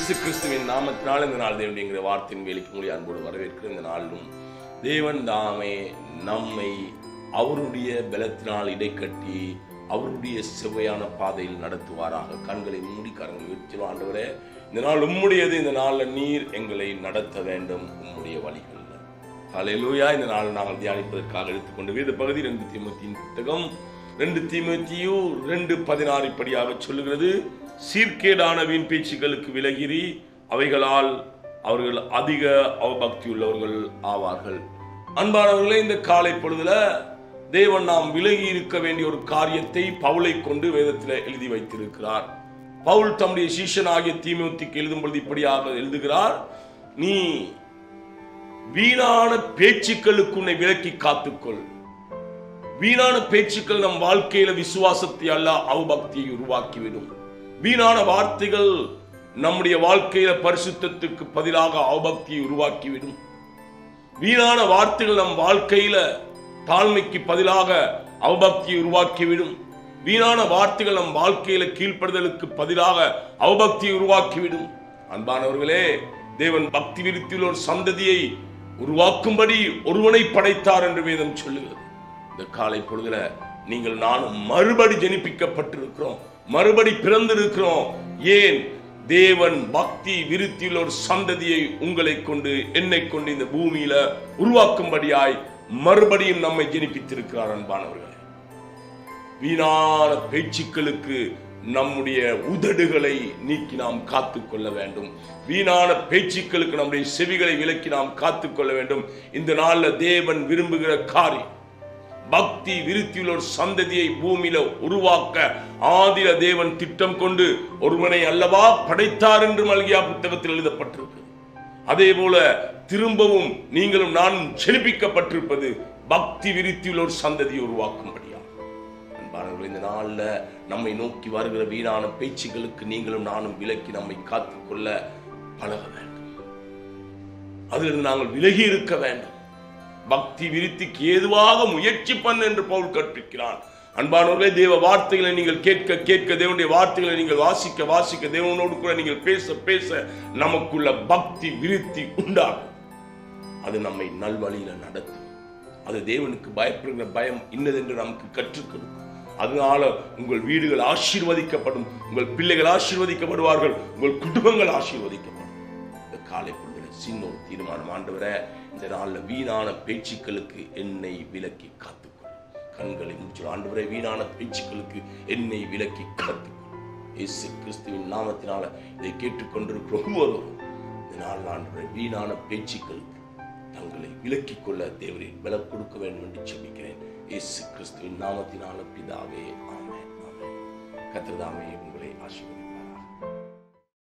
இயேசு கிறிஸ்துவின் நாமத்தினால் இந்த நாள் தேவனுடைய வார்த்தையின் வேலைக்கு மூடி அன்போடு வரவேற்கிற இந்த நாளிலும் தேவன் தாமே நம்மை அவருடைய பலத்தினால் இடைக்கட்டி அவருடைய செவ்வையான பாதையில் நடத்துவாராக. கண்களை மூடி கரங்களை உயர்த்தி, ஆண்டவரே இந்த நாள் உம்முடையது, இந்த நாளில் நீர் எங்களை நடத்த வேண்டும் உம்முடைய வழிகளில். ஹல்லேலூயா. இந்த நாள் நாங்கள் தியானிப்பதற்காக எடுத்துக்கொண்டு வேத பகுதி 2 தீமோத்தேயுவின் புத்தகம் 2 தீமோத்தேயு 2:16 இப்படியாக சொல்லுகிறது: சீர்கேடான வீண் பேச்சுக்களுக்கு விலகிரி, அவைகளால் அவர்கள் அதிக அவபக்தி உள்ளவர்கள் ஆவார்கள். அன்பானவர்களே, இந்த காலை பொழுதுல தேவன் நாம் விலகி இருக்க வேண்டிய ஒரு காரியத்தை பவுலை கொண்டு வேதத்தில் எழுதி வைத்திருக்கிறார். பவுல் தம்முடைய சீஷனாகிய தீமோத்தேயுக்கு எழுதும் பொழுது இப்படியாக எழுதுகிறார்: நீ வீணான பேச்சுக்களுக்கு உன்னை விலக்கி காத்துக்கொள். வீணான பேச்சுக்கள் நம் வாழ்க்கையில விசுவாசத்தை அல்ல அவபக்தியை உருவாக்கிவிடும். வீணான வார்த்தைகள் நம்முடைய வாழ்க்கையில பரிசுத்தத்துக்கு பதிலாக அவபக்தியை உருவாக்கிவிடும். வீணான வார்த்தைகள் நம் வாழ்க்கையில தாழ்மைக்கு பதிலாக அவபக்தியை உருவாக்கிவிடும். வீணான வார்த்தைகள் நம் வாழ்க்கையில கீழ்ப்படுதலுக்கு பதிலாக அவபக்தியை உருவாக்கிவிடும். அன்பானவர்களே, தேவன் பக்தி விருத்தியில் ஒரு சந்ததியை உருவாக்கும்படி ஒருவனை படைத்தார் என்று வேதம் சொல்லுகிறது. இந்த காலை பொழுதுல நீங்கள் நானும் மறுபடி ஜெனிப்பிக்கப்பட்டிருக்கிறோம், மறுபடி பிறந்திருக்கிறோம். ஏன்? தேவன் பக்தி விருத்தியில் ஒரு சந்ததியை உங்களை கொண்டு என்னை கொண்டு இந்த பூமியில உருவாக்கும்படியாய் மறுபடியும் நம்மை ஜெனிப்பித்திருக்கிறார். அன்பானவர்களே, வீணான பேச்சுக்களுக்கு நம்முடைய உதடுகளை நீக்கி நாம் காத்துக்கொள்ள வேண்டும். வீணான பேச்சுக்களுக்கு நம்முடைய செவிகளை விலக்கி நாம் காத்துக்கொள்ள வேண்டும். இந்த நாள்ல தேவன் விரும்புகிற காரியம் பக்தி விருத்தியில் ஒரு சந்ததியை பூமியில உருவாக்க ஆதில தேவன் திட்டம் கொண்டு ஒருவனை அல்லவா படைத்தார் என்று மல்கியா புத்தகத்தில் எழுதப்பட்டிருக்கு. அதே போல திரும்பவும் நீங்களும் நானும் செழிப்பிக்கப்பட்டிருப்பது பக்தி விருத்தியில் ஒரு சந்ததியை உருவாக்கும்படியா. இந்த நாள்ல நம்மை நோக்கி வருகிற வீணான பேச்சுகளுக்கு நீங்களும் நானும் விலக்கி நம்மை காத்துக்கொள்ள பழக வேண்டும். அதில் நாங்கள் விலகி இருக்க வேண்டும். பக்தி விருத்திக்கு ஏதுவாக முயற்சி பண்ண என்று பவுல் கற்பிக்கிறான். அன்பானவர்களே, தேவ வார்த்தைகளை நீங்கள் கேட்க கேட்க, தேவனுடைய வார்த்தைகளை நீங்கள் வாசிக்க வாசிக்க, தேவனோடு கூட நீங்கள் பேச பேச நமக்குள்ள பக்தி விருத்தி உண்டாகும். அது நம்மை நல்வழியில நடத்தும். அது தேவனுக்கு பயப்படுகிற பயம் இன்னதென்று நமக்கு கற்றுக் கொடுக்கும். அதனால உங்கள் வீடுகள் ஆசீர்வதிக்கப்படும், உங்கள் பிள்ளைகள் ஆசீர்வதிக்கப்படுவார்கள், உங்கள் குடும்பங்கள் ஆசீர்வதிக்கப்படும். இந்த காலை பொழுதுல சின்ன ஒரு தீர்மானம்: ஆண்டவரே, இந்த நாளில் வீணான பேச்சுக்களுக்கு என்னை விலக்கி காத்துக்கொள். கண்களை மூச்சு, ஆண்டவரே, வீணான பேச்சுக்களுக்கு என்னை விலக்கி காத்துக்கொள். இயேசு கிறிஸ்துவின் நாமத்தினால இதை கேட்டுக்கொண்டிருக்கிற ஒவ்வொருவரும் இந்த நாளில் ஆண்டவரே வீணான பேச்சுக்களுக்கு தங்களை விலக்கிக் கொள்ள தேவரின் பலம் கொடுக்க வேண்டும் என்று ஜெபிக்கிறேன். இயேசு கிறிஸ்துவின் நாமத்தினால பிதாவே, ஆமென். ஆமென். கர்த்தர் தாமே உங்களை ஆசீர்வதிப்பார்.